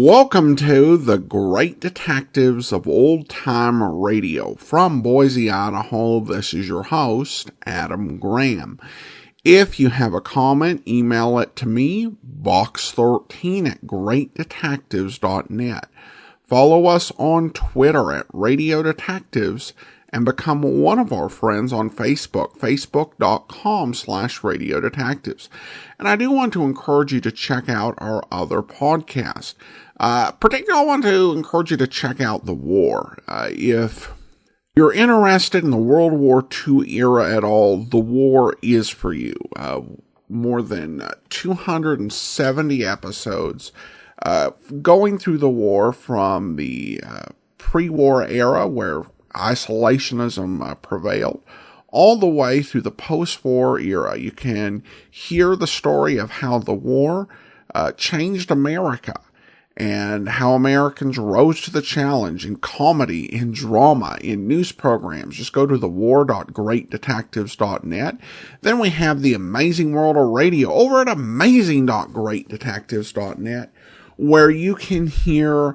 Welcome to the Great Detectives of Old Time Radio. From Boise, Idaho, this is your host, Adam Graham. If you have a comment, email it to me, box13@greatdetectives.net. Follow us on Twitter at Radio Detectives and become one of our friends on Facebook, facebook.com/Radio Detectives. And I do want to encourage you to check out our other podcasts. Particularly, I want to encourage you to check out The War. If you're interested in the World War II era at all, The War is for you. More than 270 episodes going through the war from the pre-war era where isolationism prevailed, all the way through the post-war era. You can hear the story of how the war changed America and how Americans rose to the challenge in comedy, in drama, in news programs. Just go to thewar.greatdetectives.net. Then we have the amazing world of radio over at amazing.greatdetectives.net, where you can hear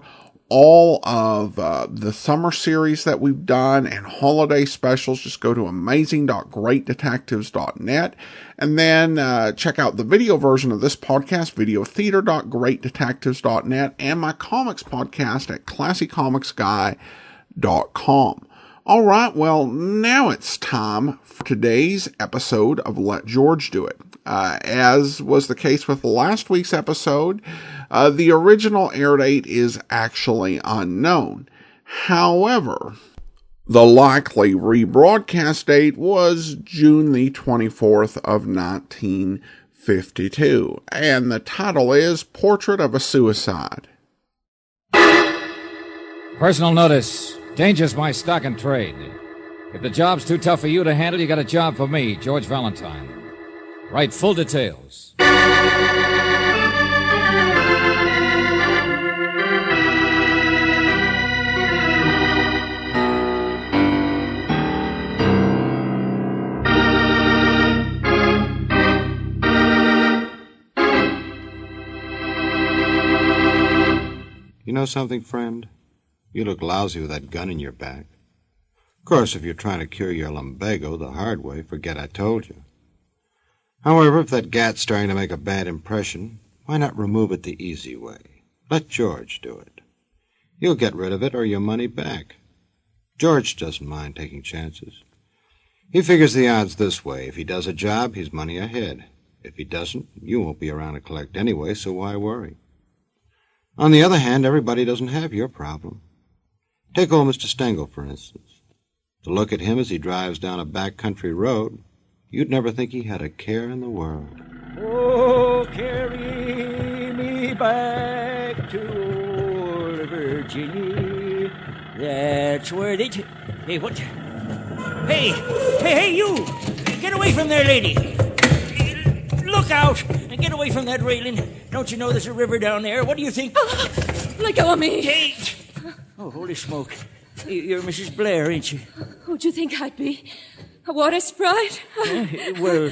all of the summer series that we've done and holiday specials. Just go to amazing.greatdetectives.net and then check out the video version of this podcast, videotheater.greatdetectives.net, and my comics podcast at classycomicsguy.com. All right, well, now it's time for today's episode of Let George Do It. As was the case with last week's episode, the original air date is actually unknown. However, the likely rebroadcast date was June the 24th of 1952, and the title is Portrait of a Suicide. Personal notice. Danger's my stock and trade. If the job's too tough for you to handle, you got a job for me, George Valentine. Write full details. You know something, friend? You look lousy with that gun in your back. Of course, if you're trying to cure your lumbago the hard way, forget I told you. However, if that gat's starting to make a bad impression, why not remove it the easy way? Let George do it. He'll get rid of it or your money back. George doesn't mind taking chances. He figures the odds this way. If he does a job, he's money ahead. If he doesn't, you won't be around to collect anyway, so why worry? On the other hand, everybody doesn't have your problem. Take old Mr. Stengel, for instance. To look at him as he drives down a back-country road, you'd never think he had a care in the world. Oh, carry me back to old Virginia. That's where they... Hey, what? Hey, you! Get away from there, lady! Look out! And get away from that railing. Don't you know there's a river down there? What do you think? Let go of me. Kate! Oh, holy smoke. You're Mrs. Blair, ain't you? Who'd you think I'd be? A water sprite? Well,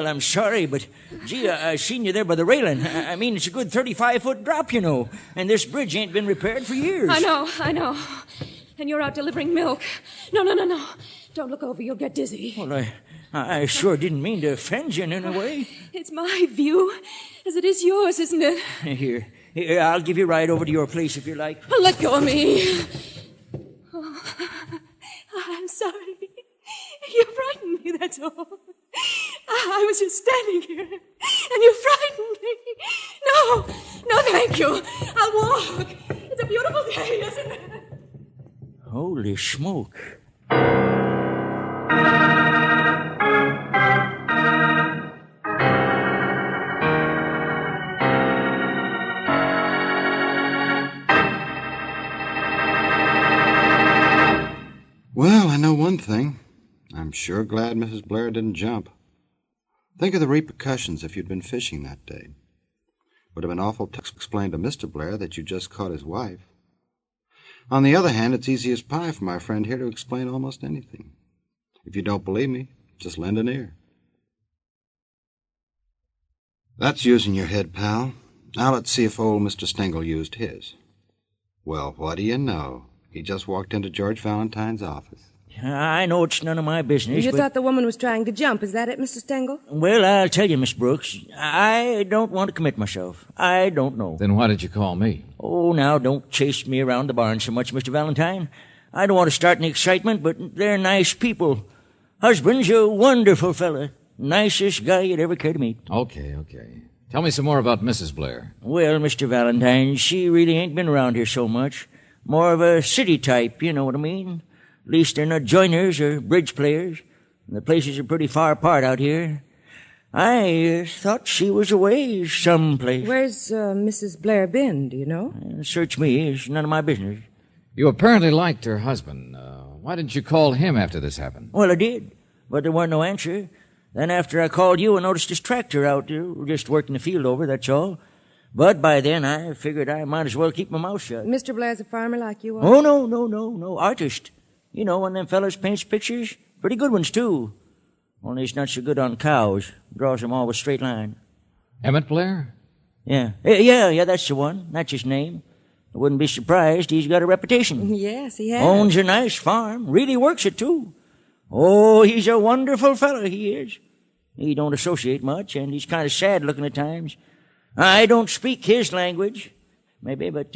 I'm sorry, but, gee, I seen you there by the railing. I mean, it's a good 35-foot drop, you know, and this bridge ain't been repaired for years. I know. And you're out delivering milk. No. Don't look over, you'll get dizzy. Well, I sure didn't mean to offend you in any way. It's my view, as it is yours, isn't it? Here, I'll give you a ride over to your place if you like. Let go of me. Oh, I'm sorry. You frightened me, that's all. I was just standing here, and you frightened me. No, thank you. I'll walk. It's a beautiful day, isn't it? Holy smoke. Well, I know one thing. I'm sure glad Mrs. Blair didn't jump. Think of the repercussions if you'd been fishing that day. Would have been awful to explain to Mr. Blair that you just caught his wife. On the other hand, it's easy as pie for my friend here to explain almost anything. If you don't believe me, just lend an ear. That's using your head, pal. Now let's see if old Mr. Stengel used his. Well, what do you know? He just walked into George Valentine's office. I know it's none of my business, You but... thought the woman was trying to jump. Is that it, Mr. Stengel? Well, I'll tell you, Miss Brooks, I don't want to commit myself. I don't know. Then why did you call me? Oh, now, don't chase me around the barn so much, Mr. Valentine. I don't want to start any excitement, but they're nice people. Husband's a wonderful fella. Nicest guy you'd ever care to meet. Okay. Tell me some more about Mrs. Blair. Well, Mr. Valentine, she really ain't been around here so much. More of a city type, you know what I mean? At least they're not joiners or bridge players. The places are pretty far apart out here. I thought she was away someplace. Where's Mrs. Blair been, do you know? Search me. It's none of my business. You apparently liked her husband. Why didn't you call him after this happened? Well, I did, but there wasn't no answer. Then after I called you, I noticed his tractor out there, just working the field over, that's all. But by then, I figured I might as well keep my mouth shut. Mr. Blair's a farmer like you are? Oh, no. Artist. You know, one of them fellas paints pictures. Pretty good ones, too. Only he's not so good on cows. Draws them all with straight line. Emmett Blair? Yeah, that's the one. That's his name. I wouldn't be surprised. He's got a reputation. Yes, he has. Owns a nice farm. Really works it, too. Oh, he's a wonderful fellow, he is. He don't associate much, and he's kind of sad-looking at times. I don't speak his language, maybe, but,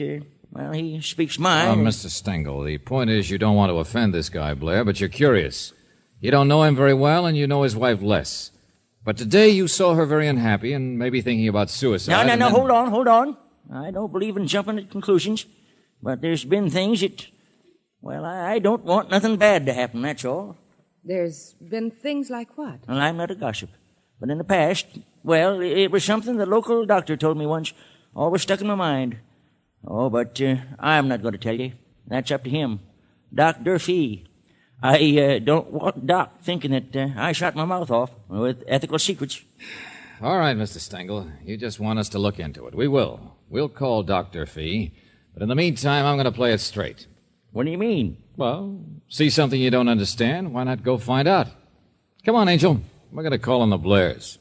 well, he speaks mine. Mr. Stengel, the point is you don't want to offend this guy, Blair, but you're curious. You don't know him very well, and you know his wife less. But today you saw her very unhappy and maybe thinking about suicide. No, hold on. I don't believe in jumping at conclusions, but there's been things that, well, I don't want nothing bad to happen, that's all. There's been things like what? Well, I'm not a gossip. But in the past, well, it was something the local doctor told me once. Always stuck in my mind. Oh, but I'm not going to tell you. That's up to him. Doc Durfee. I don't want Doc thinking that I shot my mouth off with ethical secrets. All right, Mr. Stengel. You just want us to look into it. We will. We'll call Dr. Fee. But in the meantime, I'm going to play it straight. What do you mean? Well, see something you don't understand? Why not go find out? Come on, Angel. We're going to call on the Blairs.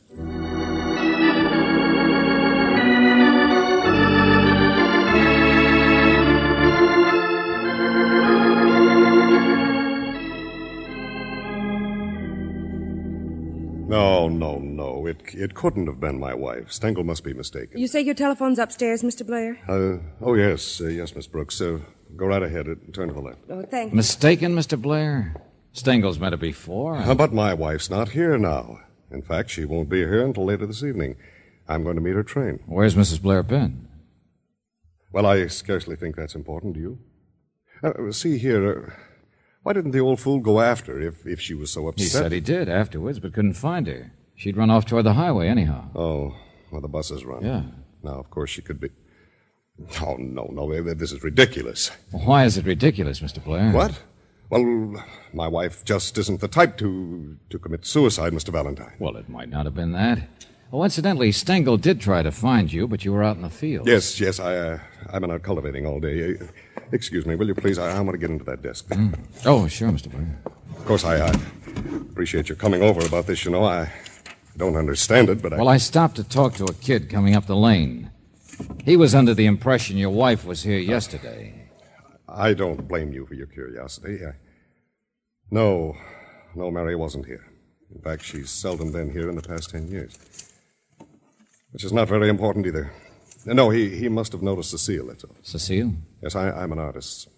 No. It couldn't have been my wife. Stengel must be mistaken. You say your telephone's upstairs, Mr. Blair? Yes, Miss Brooks. Go right ahead. Turn to the left. Oh, thank you. Mistaken, Mr. Blair? Stengel's met her before. But my wife's not here now. In fact, she won't be here until later this evening. I'm going to meet her train. Where's Mrs. Blair been? Well, I scarcely think that's important, do you? See here, why didn't the old fool go after her if she was so upset? He said he did afterwards, but couldn't find her. She'd run off toward the highway anyhow. Oh, well, the buses run. Yeah. Now, of course, she could be... Oh, no, this is ridiculous. Why is it ridiculous, Mr. Blair? What? Well, my wife just isn't the type to commit suicide, Mr. Valentine. Well, it might not have been that. Oh, incidentally, Stengel did try to find you, but you were out in the field. Yes, I've been out cultivating all day. Excuse me, will you please? I want to get into that desk. Oh, sure, Mr. Blair. Of course, I appreciate your coming over about this, you know. I don't understand it, but Well, I stopped to talk to a kid coming up the lane. He was under the impression your wife was here yesterday. I don't blame you for your curiosity. No, Mary wasn't here. In fact, she's seldom been here in the past 10 years. Which is not very important either. No, he must have noticed Cecile, that's all. Cecile? Yes, I'm an artist.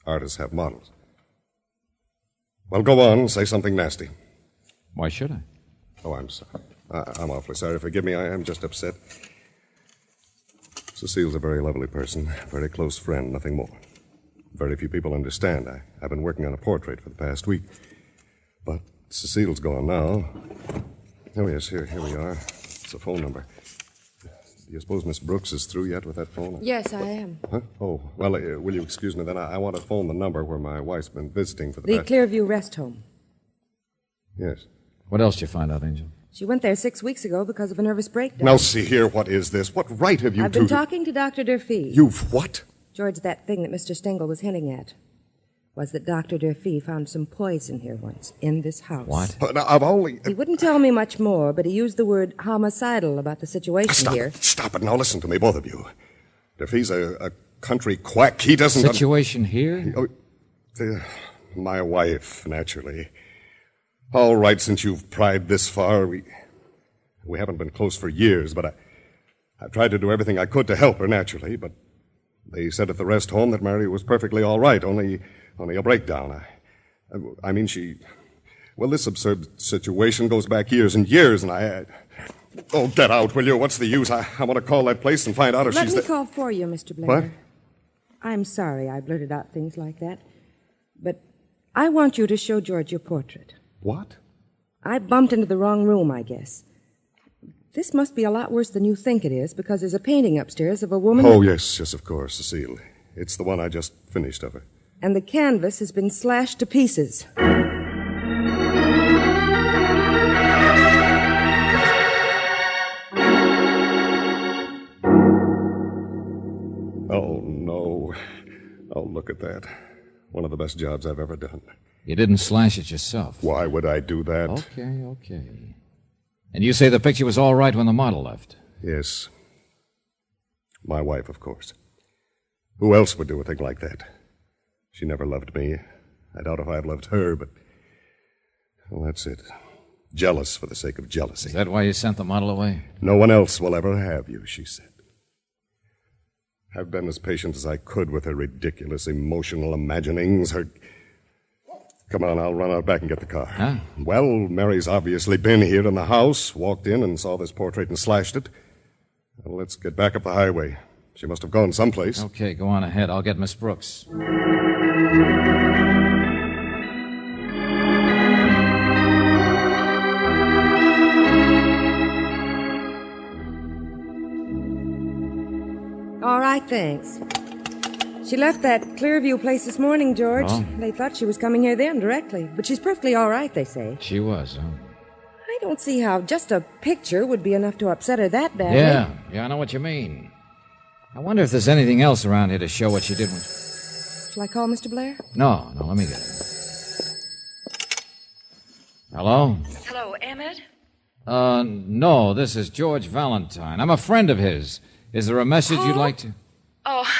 Artists have models. Well, go on, say something nasty. Why should I? Oh, I'm sorry. I'm awfully sorry. Forgive me, I am just upset. Cecile's a very lovely person, a very close friend, nothing more. Very few people understand. I've been working on a portrait for the past week. But Cecile's gone now. Oh, yes, here we are. It's a phone number. Do you suppose Miss Brooks is through yet with that phone? Yes, I am. Huh? Oh, well, will you excuse me then? I want to phone the number where my wife's been visiting for the past... Clearview Rest Home. Yes. What else did you find out, Angel? She went there 6 weeks ago because of a nervous breakdown. Now, see here, what is this? What right have you I've been talking to Dr. Durfee. You've what? George, that thing that Mr. Stengel was hinting at. was that Dr. Durfee found some poison here once, in this house. What? But I've only... He wouldn't tell me much more, but he used the word homicidal about the situation here. Stop it. Now listen to me, both of you. If he's a country quack, he doesn't... Situation here? My wife, naturally. All right, since you've pried this far, we haven't been close for years, but I've tried to do everything I could to help her, naturally, but they said at the rest home that Mary was perfectly all right, only a breakdown. I mean, well, this absurd situation goes back years and years, and oh, get out, will you? What's the use? I want to call that place and find out if she's... Let me call for you, Mr. Blair. What? I'm sorry I blurted out things like that, but I want you to show George your portrait. What? I bumped into the wrong room, I guess. This must be a lot worse than you think it is, because there's a painting upstairs of a woman... Oh, yes, of course, Cecile. It's the one I just finished of her. And the canvas has been slashed to pieces. Oh, no. Oh, look at that. One of the best jobs I've ever done. You didn't slash it yourself. Why would I do that? Okay. And you say the picture was all right when the model left? Yes. My wife, of course. Who else would do a thing like that? She never loved me. I doubt if I've loved her, but... Well, that's it. Jealous for the sake of jealousy. Is that why you sent the model away? No one else will ever have you, she said. I've been as patient as I could with her ridiculous emotional imaginings, her... Come on, I'll run out back and get the car. Huh? Well, Mary's obviously been here in the house, walked in and saw this portrait and slashed it. Well, let's get back up the highway. She must have gone someplace. Okay, go on ahead. I'll get Miss Brooks. All right, thanks. She left that Clearview place this morning, George. Oh? They thought she was coming here then directly. But she's perfectly all right, they say. She was, huh? I don't see how just a picture would be enough to upset her that badly. Yeah, I know what you mean. I wonder if there's anything else around here to show what she did when... Shall I call Mr. Blair? No, let me get him. Hello? Hello, Emmett? No, this is George Valentine. I'm a friend of his. Is there a message you'd like to... Oh,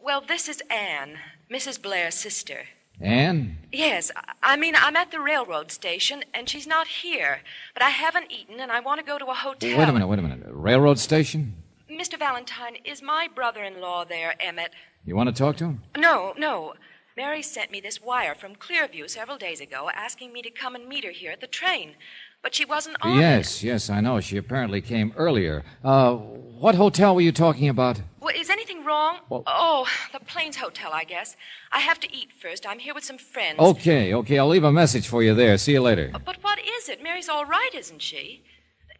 well, this is Anne, Mrs. Blair's sister. Anne? Yes, I'm at the railroad station, and she's not here. But I haven't eaten, and I want to go to a hotel. Wait a minute. Railroad station? Mr. Valentine, is my brother-in-law there, Emmett? You want to talk to him? No. Mary sent me this wire from Clearview several days ago asking me to come and meet her here at the train. But she wasn't on it. Yes, I know. She apparently came earlier. What hotel were you talking about? Well, is anything wrong? Well- Oh, the Plains Hotel, I guess. I have to eat first. I'm here with some friends. Okay. I'll leave a message for you there. See you later. But what is it? Mary's all right, isn't she?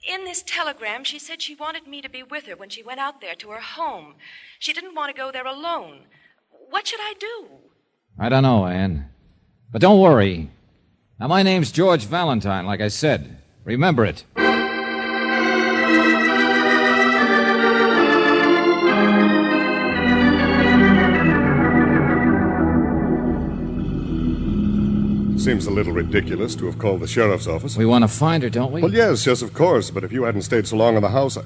In this telegram, she said she wanted me to be with her when she went out there to her home. She didn't want to go there alone. What should I do? I don't know, Anne. But don't worry. Now, my name's George Valentine, like I said. Remember it. Seems a little ridiculous to have called the sheriff's office. We want to find her, don't we? Well, yes, of course, but if you hadn't stayed so long in the house...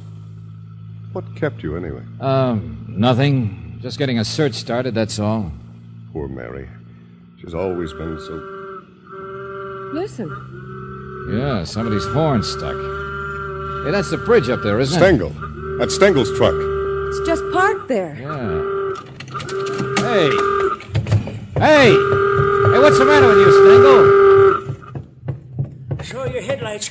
What kept you, anyway? Nothing. Just getting a search started, that's all. Poor Mary. She's always been so... Listen. Yeah, somebody's horn stuck. Hey, that's the bridge up there, isn't Stengel. That's Stengel's truck. It's just parked there. Yeah. Hey, what's the matter with you, Stengel? Saw your headlights.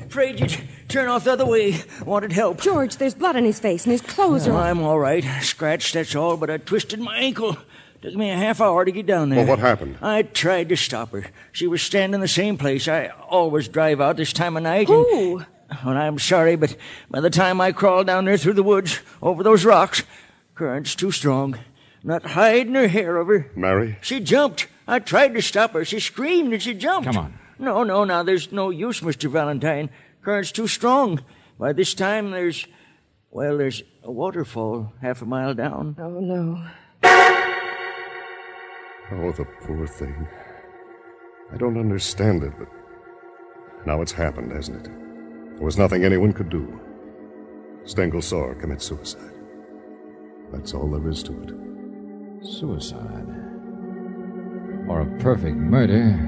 Afraid you'd turn off the other way. Wanted help. George, there's blood on his face and his clothes are... I'm all right. Scratched, that's all, but I twisted my ankle. Took me a half hour to get down there. Well, what happened? I tried to stop her. She was standing in the same place. I always drive out this time of night. Who? Well, I'm sorry, but by the time I crawled down there through the woods, over those rocks, current's too strong. Not hide nor hair of her. Mary? She jumped. I tried to stop her. She screamed and she jumped. Come on. No, now there's no use, Mr. Valentine. Current's too strong. By this time there's a waterfall half a mile down. Oh, no. Oh, the poor thing. I don't understand it, but now it's happened, hasn't it? There was nothing anyone could do. Stengel saw her commit suicide. That's all there is to it. Suicide. Or a perfect murder.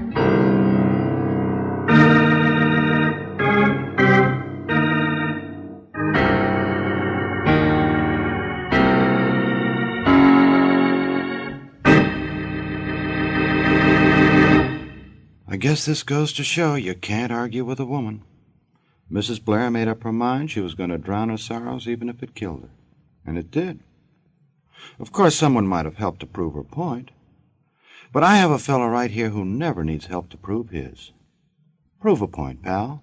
I guess this goes to show you can't argue with a woman. Mrs. Blair made up her mind she was going to drown her sorrows even if it killed her. And it did. Of course, someone might have helped to prove her point. But I have a fellow right here who never needs help to prove his. Prove a point, pal.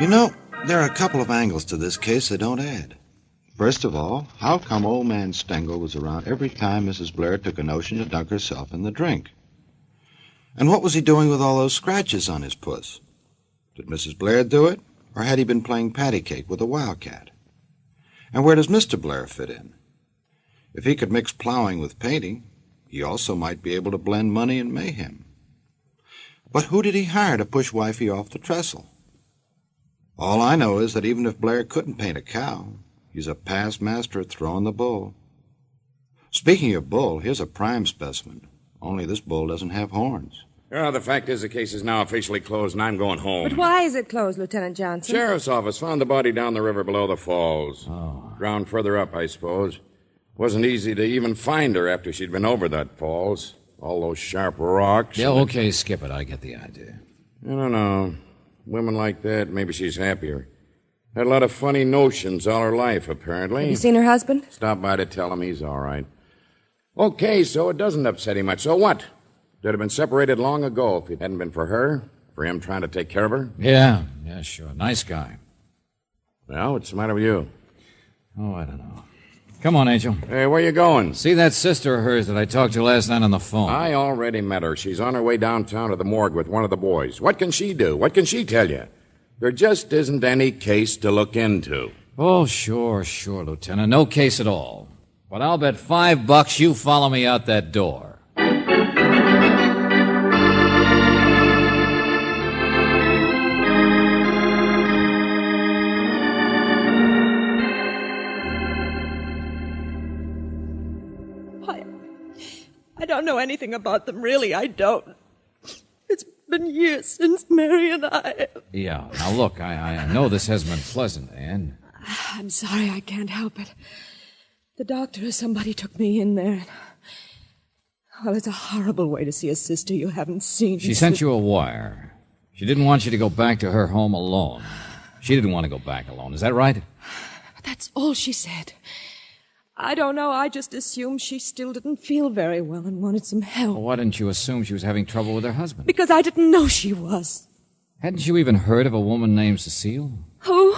You know, there are a couple of angles to this case that don't add. First of all, how come old man Stengel was around every time Mrs. Blair took a notion to dunk herself in the drink? And what was he doing with all those scratches on his puss? Did Mrs. Blair do it, or had he been playing patty cake with a wildcat? And where does Mr. Blair fit in? If he could mix plowing with painting, he also might be able to blend money and mayhem. But who did he hire to push wifey off the trestle? All I know is that even if Blair couldn't paint a cow, he's a past master at throwing the bull. Speaking of bull, here's a prime specimen. Only this bull doesn't have horns. Well, the fact is the case is now officially closed, and I'm going home. But why is it closed, Lieutenant Johnson? Sheriff's office found the body down the river below the falls. Oh. Ground further up, I suppose. Wasn't easy to even find her after she'd been over that falls. All those sharp rocks. Yeah, okay, skip it. I get the idea. I don't know. Women like that, maybe she's happier. Had a lot of funny notions all her life, apparently. Have you seen her husband? Stopped by to tell him he's all right. Okay, so it doesn't upset him much. So what? They'd have been separated long ago if it hadn't been for her, for him trying to take care of her. Yeah, sure. Nice guy. Well, what's the matter with you? Oh, I don't know. Come on, Angel. Hey, where you going? See that sister of hers that I talked to last night on the phone? I already met her. She's on her way downtown to the morgue with one of the boys. What can she do? What can she tell you? There just isn't any case to look into. Oh, sure, Lieutenant. No case at all. But I'll bet $5 you follow me out that door. I don't know anything about them, really, I don't. It's been years since Mary and I... Yeah, now look, I know this hasn't been pleasant, Anne. I'm sorry, I can't help it. The doctor or somebody took me in there. Well, it's a horrible way to see a sister you haven't seen. She sent you a wire. She didn't want you to go back to her home alone. She didn't want to go back alone, is that right? That's all she said. I don't know, I just assumed she still didn't feel very well and wanted some help. Well, why didn't you assume she was having trouble with her husband? Because I didn't know she was. Hadn't you even heard of a woman named Cecile? Who?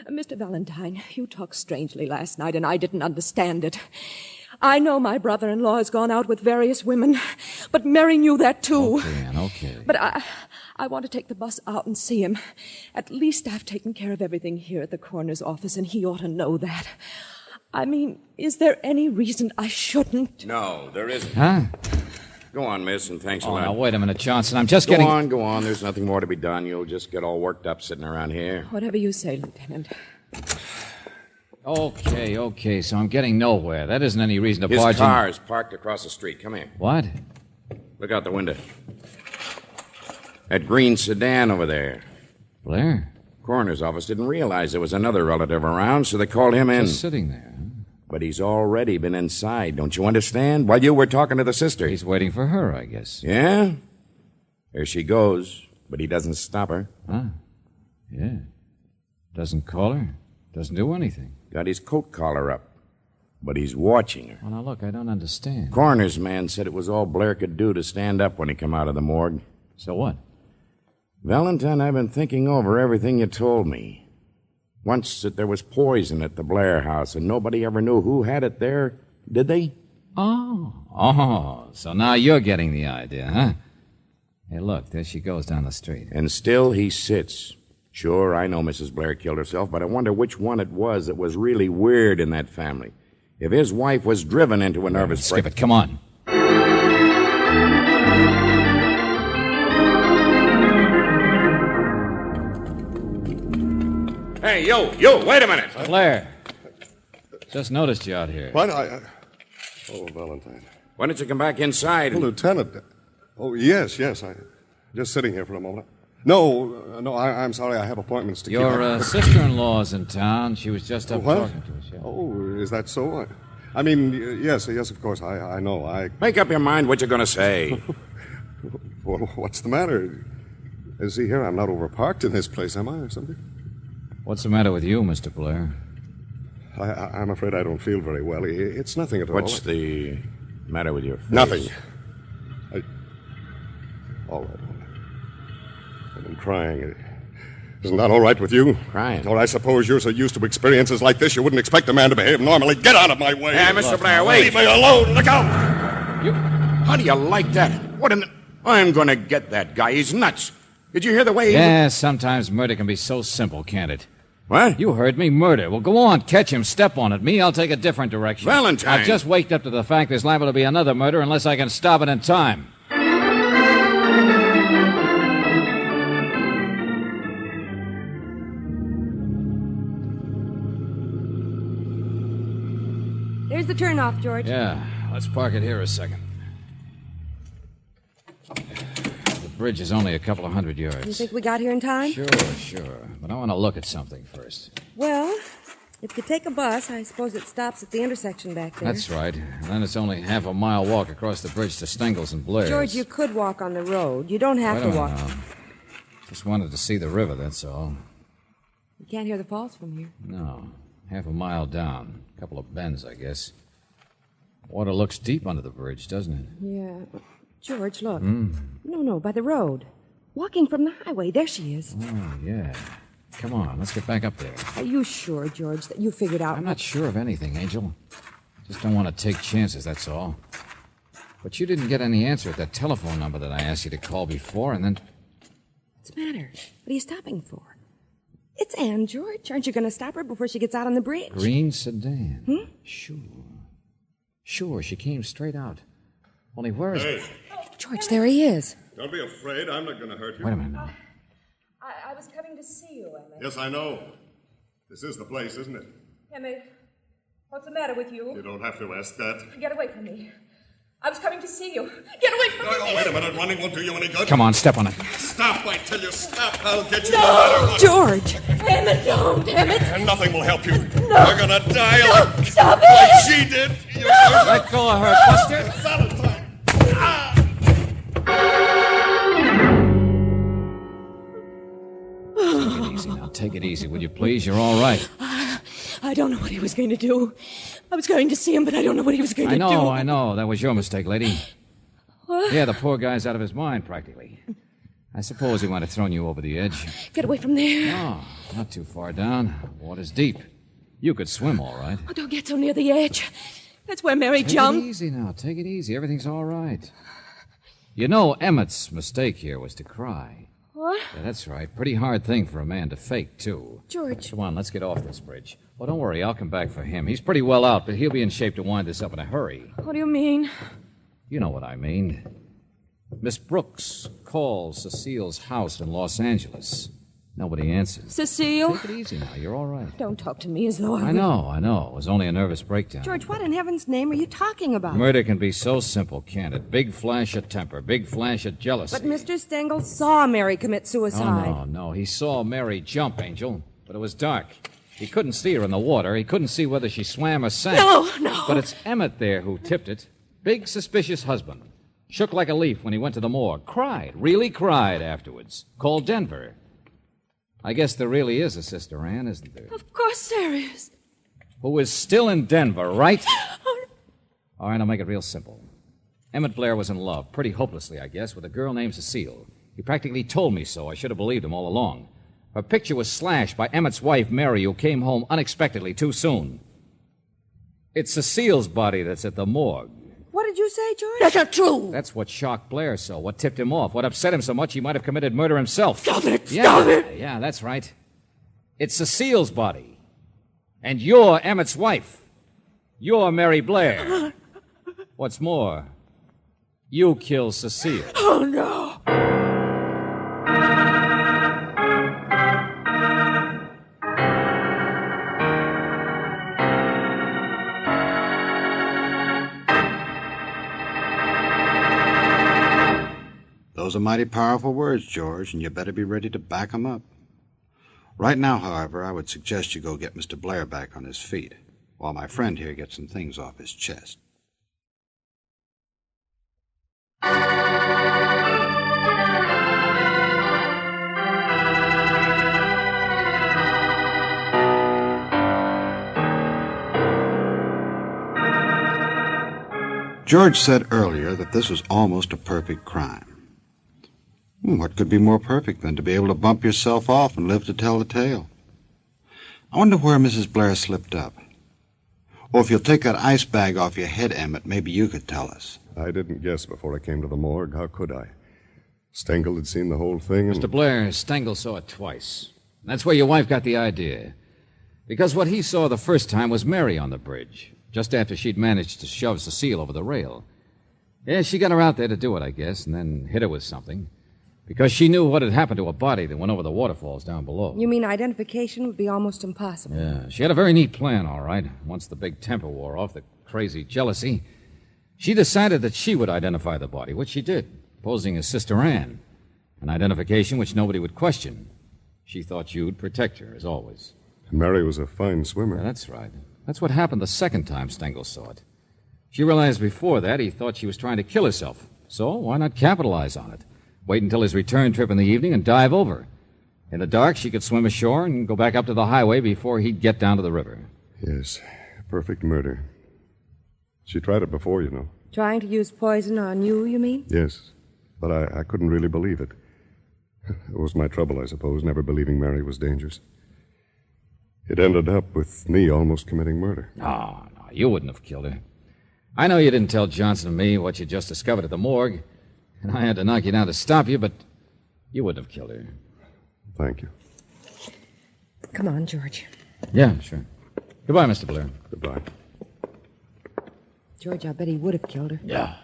Mr. Valentine, you talked strangely last night, and I didn't understand it. I know my brother-in-law has gone out with various women, but Mary knew that, too. Okay, Anne, okay. But I want to take the bus out and see him. At least I've taken care of everything here at the coroner's office, and he ought to know that. I mean, is there any reason I shouldn't? No, there isn't. Huh? Go on, miss, and thanks a Oh, lot. now, wait a minute, Johnson. I'm just getting... Go on. There's nothing more to be done. You'll just get all worked up sitting around here. Whatever you say, Lieutenant. Okay, so I'm getting nowhere. That isn't any reason to His barge in... car's parked across the street. Come here. What? Look out the window. That green sedan over there. Blair? Coroner's office didn't realize there was another relative around, so they called him in. Just sitting there. But he's already been inside, don't you understand? While you were talking to the sister. He's waiting for her, I guess. Yeah? There she goes, but he doesn't stop her. Huh? Yeah. Doesn't call her. Doesn't do anything. Got his coat collar up, but he's watching her. Well, now, look, I don't understand. Coroner's man said it was all Blair could do to stand up when he come out of the morgue. So what? Valentine, I've been thinking over everything you told me. Once that there was poison at the Blair house, and nobody ever knew who had it there, did they? Oh, so now you're getting the idea, huh? Hey, look, there she goes down the street. And still he sits. Sure, I know Mrs. Blair killed herself, but I wonder which one it was that was really weird in that family. If his wife was driven into a nervous break... Skip it, come on. Hey, you, wait a minute. Blair, just noticed you out here. What? Oh, Valentine. Why don't you come back inside? Oh, Lieutenant. Oh, yes. I'm just sitting here for a moment. No, I'm sorry. I have appointments to keep. Your sister-in-law's in town. She was just up talking to us. Yeah. Oh, is that so? I mean, yes, of course. I know. Make up your mind what you're going to say. Well, what's the matter? See here, I'm not overparked in this place, am I, or something? What's the matter with you, Mr. Blair? I'm afraid I don't feel very well. It's nothing at all. What's the matter with your face? Nothing. All right. I've been crying. Isn't that all right with you? Crying? Or I suppose you're so used to experiences like this you wouldn't expect a man to behave normally. Get out of my way. Hey, Mr. Blair, wait. Leave me alone. Look out. How do you like that? What in the... I'm going to get that guy. He's nuts. Did you hear the way he... Yeah, sometimes murder can be so simple, can't it? What? You heard me, murder. Well, go on, catch him, step on it. Me, I'll take a different direction. Valentine! I've just waked up to the fact there's liable to be another murder unless I can stop it in time. There's the turnoff, George. Yeah, let's park it here a second. The bridge is only a couple of 100 yards. You think we got here in time? Sure. But I want to look at something first. Well, if you take a bus, I suppose it stops at the intersection back there. That's right. And then it's only half a mile walk across the bridge to Stengel's and Blair's. George, you could walk on the road. You don't have to walk. Now. Just wanted to see the river, that's all. You can't hear the falls from here. No. Half a mile down. A couple of bends, I guess. Water looks deep under the bridge, doesn't it? Yeah. George, look. No, by the road. Walking from the highway. There she is. Oh, yeah. Come on, let's get back up there. Are you sure, George, that you figured out... I'm not sure of anything, Angel. Just don't want to take chances, that's all. But you didn't get any answer at that telephone number that I asked you to call before, and then... What's the matter? What are you stopping for? It's Anne, George. Aren't you going to stop her before she gets out on the bridge? Green sedan. Sure, she came straight out. Only where is... Hey. George, there he is. Don't be afraid. I'm not going to hurt you. Wait a minute now. I was coming to see you, Emmett. Yes, I know. This is the place, isn't it? Emmett, what's the matter with you? You don't have to ask that. Get away from me. I was coming to see you. Get away from me! No, wait a minute. Running won't do you any good. Come on, step on it. Stop, I tell you. Stop. I'll get you no matter what. George! Emmett, don't! Emmett! And nothing will help you. No! You're gonna die No, stop it! like she did. No! Let go of her, Buster. Valentine. Take it easy now. Take it easy, will you please? You're all right. I don't know what he was going to do. I was going to see him, but I don't know what he was going to do. I know. That was your mistake, lady. What? Yeah, the poor guy's out of his mind, practically. I suppose he might have thrown you over the edge. Get away from there. No, not too far down. Water's deep. You could swim, all right. Oh, don't get so near the edge. That's where Mary jumped. Take it easy now. Take it easy. Everything's all right. You know, Emmett's mistake here was to cry. What? Yeah, that's right. Pretty hard thing for a man to fake, too. George. Come on, let's get off this bridge. Oh, don't worry. I'll come back for him. He's pretty well out, but he'll be in shape to wind this up in a hurry. What do you mean? You know what I mean. Miss Brooks called Cecile's house in Los Angeles. Nobody answered. Cecile? Take it easy now. You're all right. Don't talk to me as though I know. It was only a nervous breakdown. George, what in heaven's name are you talking about? Murder can be so simple, can't it? Big flash of temper, big flash of jealousy. But Mr. Stengel saw Mary commit suicide. Oh, no. He saw Mary jump, Angel, but it was dark. He couldn't see her in the water. He couldn't see whether she swam or sank. No. But it's Emmett there who tipped it. Big, suspicious husband. Shook like a leaf when he went to the morgue. Cried, really cried afterwards. Called Denver. I guess there really is a Sister Ann, isn't there? Of course there is. Who is still in Denver, right? All right, I'll make it real simple. Emmett Blair was in love, pretty hopelessly, I guess, with a girl named Cecile. He practically told me so. I should have believed him all along. Her picture was slashed by Emmett's wife, Mary, who came home unexpectedly too soon. It's Cecile's body that's at the morgue. What did you say, George? That's not true. That's what shocked Blair so, what tipped him off, what upset him so much he might have committed murder himself. Stop it! Stop it! Yeah, that's right. It's Cecile's body. And you're Emmett's wife. You're Mary Blair. What's more, you killed Cecile. Oh, no. Those are mighty powerful words, George, and you better be ready to back 'em up. Right now, however, I would suggest you go get Mr. Blair back on his feet, while my friend here gets some things off his chest. George said earlier that this was almost a perfect crime. What could be more perfect than to be able to bump yourself off and live to tell the tale? I wonder where Mrs. Blair slipped up. Or if you'll take that ice bag off your head, Emmett, maybe you could tell us. I didn't guess before I came to the morgue. How could I? Stengel had seen the whole thing and... Mr. Blair, Stengel saw it twice. That's where your wife got the idea. Because what he saw the first time was Mary on the bridge, just after she'd managed to shove Cecile over the rail. Yeah, she got her out there to do it, I guess, and then hit her with something. Because she knew what had happened to a body that went over the waterfalls down below. You mean identification would be almost impossible? Yeah, she had a very neat plan, all right. Once the big temper wore off, the crazy jealousy, she decided that she would identify the body, which she did, posing as Sister Ann. An identification which nobody would question. She thought you'd protect her, as always. Mary was a fine swimmer. Yeah, that's right. That's what happened the second time Stengel saw it. She realized before that he thought she was trying to kill herself. So why not capitalize on it? Wait until his return trip in the evening and dive over. In the dark, she could swim ashore and go back up to the highway before he'd get down to the river. Yes, perfect murder. She tried it before, you know. Trying to use poison on you mean? Yes, but I couldn't really believe it. It was my trouble, I suppose, never believing Mary was dangerous. It ended up with me almost committing murder. No, you wouldn't have killed her. I know you didn't tell Johnson and me what you just discovered at the morgue, and I had to knock you down to stop you, but you wouldn't have killed her. Thank you. Come on, George. Yeah, sure. Goodbye, Mr. Blair. Goodbye. George, I bet he would have killed her. Yeah.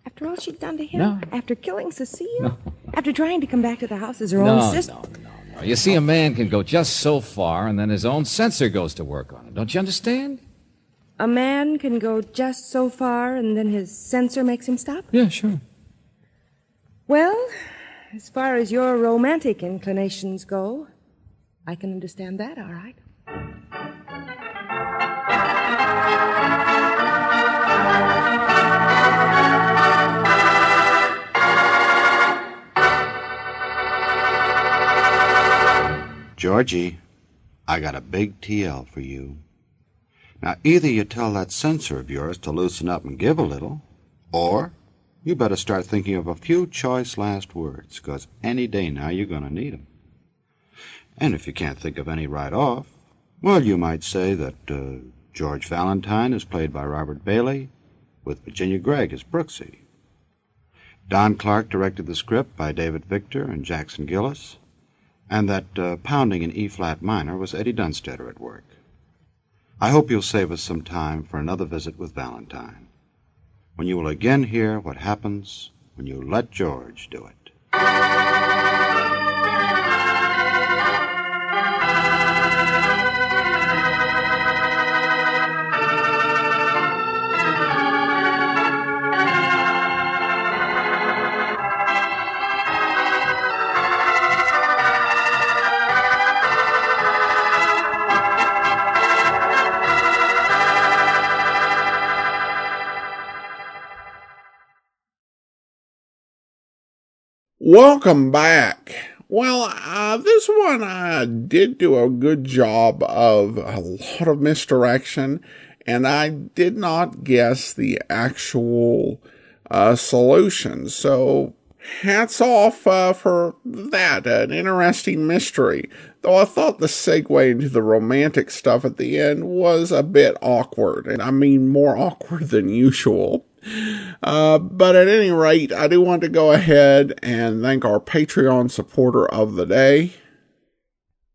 After all she'd done to him? No. After killing Cecile? No. After trying to come back to the house as her own sister? No. You see, a man can go just so far, and then his own censor goes to work on him. Don't you understand? A man can go just so far, and then his censor makes him stop? Yeah, sure. Well, as far as your romantic inclinations go, I can understand that, all right. Georgie, I got a big TL for you. Now, either you tell that censor of yours to loosen up and give a little, or you better start thinking of a few choice last words, because any day now you're going to need 'em. And if you can't think of any right off, well, you might say that George Valentine is played by Robert Bailey, with Virginia Gregg as Brooksy. Don Clark directed the script by David Victor and Jackson Gillis, and that pounding in E-flat minor was Eddie Dunstetter at work. I hope you'll save us some time for another visit with Valentine, when you will again hear what happens when you let George do it. Welcome back. Well, this one did do a good job of a lot of misdirection, and I did not guess the actual solution. So hats off for that. An interesting mystery. Though I thought the segue into the romantic stuff at the end was a bit awkward. And I mean more awkward than usual. But at any rate, I do want to go ahead and thank our Patreon supporter of the day.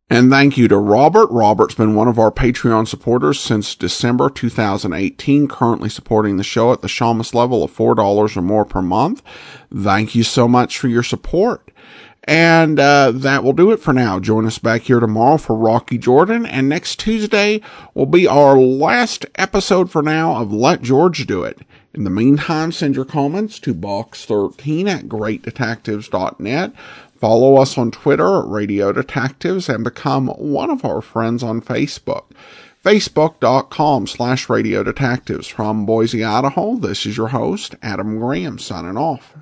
And thank you to Robert. Robert's been one of our Patreon supporters since December 2018, currently supporting the show at the Shamus level of $4 or more per month. Thank you so much for your support. And that will do it for now. Join us back here tomorrow for Rocky Jordan. And next Tuesday will be our last episode for now of Let George Do It. In the meantime, send your comments to box13@greatdetectives.net. Follow us on Twitter at Radio Detectives and become one of our friends on Facebook. Facebook.com/Radio Detectives. From Boise, Idaho, this is your host, Adam Graham, signing off.